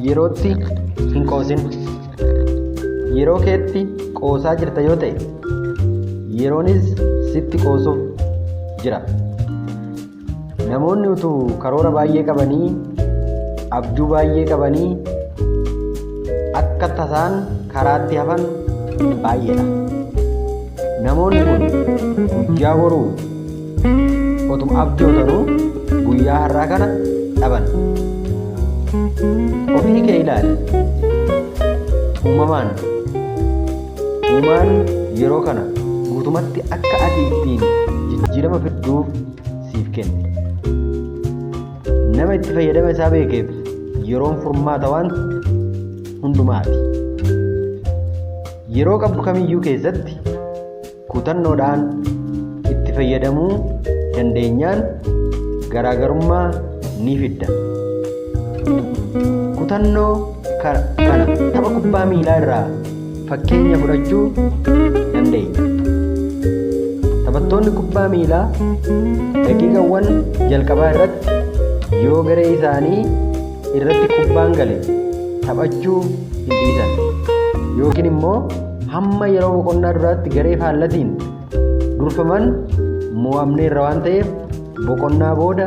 yerootti hin qoosin. Yeroo keetti qoosaa jirta yoo ta'e yeroonis sitti qoosuuf jira. Namoonni utuu karoora baay'ee qabanii abjuu baay'ee qabanii akka tasaan karaatti hafan baay'eedha. Namoonni kun guyyaa boruu otuma abjootanuu guyyaa har'aa kana dhaban. Ofii kee ilaali. Uumaan yeroo kana guutumatti akka ati ittiin jijjiirama fiduuf siif kenne. Nama itti fayyadama isaa beekeef yeroon furmaata waan hundumaati. Yeroo qabdu kamiyyuu keessatti kutannoodhaan itti fayyadamuu dandeenyaan garaagarummaa ni fidda. Kutannoo kana tapha kubbaa miilaa irraa fakkeenya fudhachuu dandeenya. Taphattoonni kubbaa miilaa daqiiqawwan jalqabaa irratti yoo garee isaanii irratti kubbaan gale taphachuu hin dhiisan yookiin immoo hamma yeroo boqonnaa duraatti garee faallatiin durfaman mo'amneerra waan ta'eef boqonnaa booda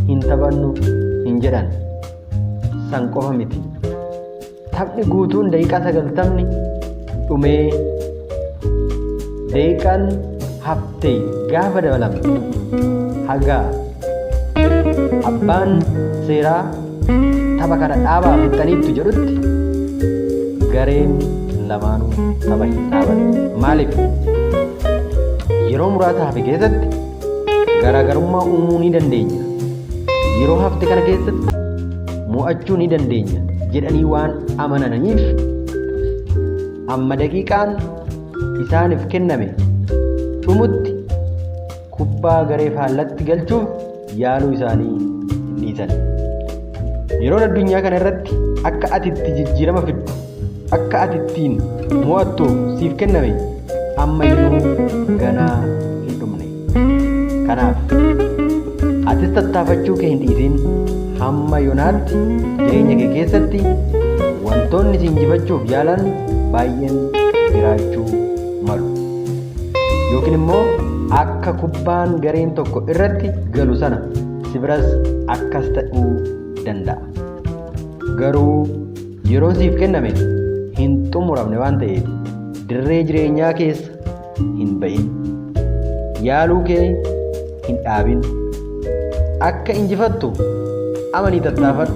hin taphannu hin jedhan. San qofa miti. Taphni guutuun daqiiqaa 90 dhumee daqiiqaan haftee gaafa dabalamte haga abbaan seeraa tapha kana dhaabaa fixaniittu jedhutti gareen lamaanuu tapha hin dhaaban. Maaliif? Yeroo muraasa hafe keessatti garaagarummaa uumuu ni dandeenya. Yeroo hafte kana keessatti mo'achuu ni dandeenya jedhanii waan amananiif amma daqiiqaan isaaniif kenname dhumutti kubbaa garee faallatti galchuuf yaaluu isaanii hin dhiisan. Yeroon addunyaa kana irratti akka ati itti jijjiirama fiddu, akka ati ittiin mo'attuuf siif kenname ammayyuu ganaa hin dhumne. Kanaaf atis tattaafachuu kee hin dhiisin. Hamma yoonaatti jireenya kee keessatti wantoonni si injifachuuf yaalan baay'een jiraachuu malu. Yookiin immoo akka kubbaan gareen tokko irratti galu sana si biras akkas ta'uu danda'a. Garuu yeroon siif kenname hin xumuramne waan ta'eef dirree jireenyaa keessa hin ba'in. Yaaluu kee hin dhaabin. Akka injifattu amanii tattaafadhu.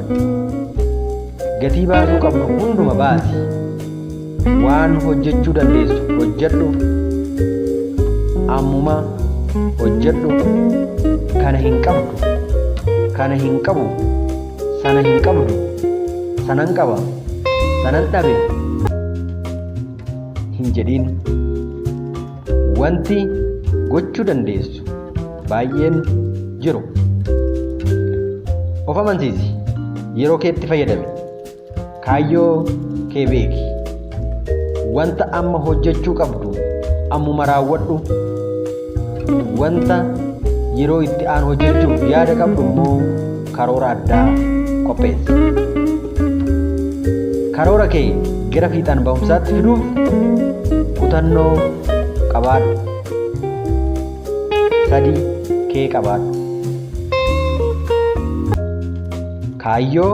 Gatii baasuu qabdu hunduma baasi. Waan hojjechuu dandeessu hojjedhu. Ammuma hojjedhu. Kana hin qabdu, kana hin qabu, sana hin qabdu, sanan qaba, sanan dhabe hin jedhin. Wanti gochuu dandeessu baay'een jiru. Of amansiisi. Yeroo keetti fayyadami. Kaayyoo kee beeki. Wanta amma hojjechuu qabdu ammuma raawwadhu. Wanta yeroo itti aan hojjechuuf yaada qabdu immoo karoora addaa qopheessi. Karoora kee gara fiixaan ba'umsaatti fiduuf kutannoo qabaadhu. 3 kee qabaadhu. Kaayyoo,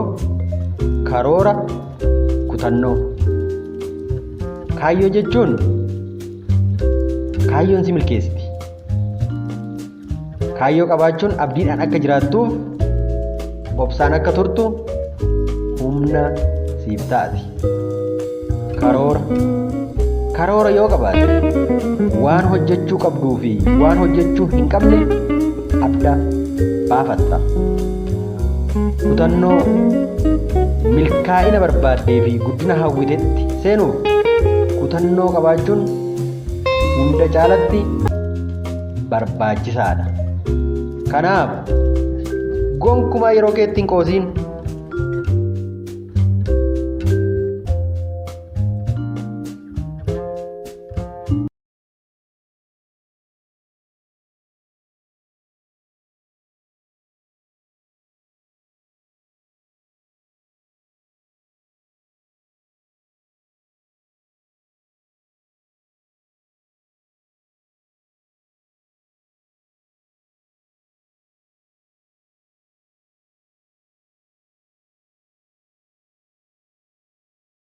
karoora, kutannoo. Kaayyoo jechuun kaayyoon si milkeessiti. Kaayyoo qabaachuun abdiidhaan akka jiraattuuf, obsaan akka turtu humna siif taati. Karoora yoo qabaatte waan hojjechuu qabduu fi waan hojjechuu hin qabne adda baafatta. Kutannoo milkaa'ina barbaaddee fi guddina hawwitetti seenuuf kutannoo qabaachuun hunda caalatti barbaachisaadha. Kanaaf gonkumaa yeroo keetti hin qoosiin.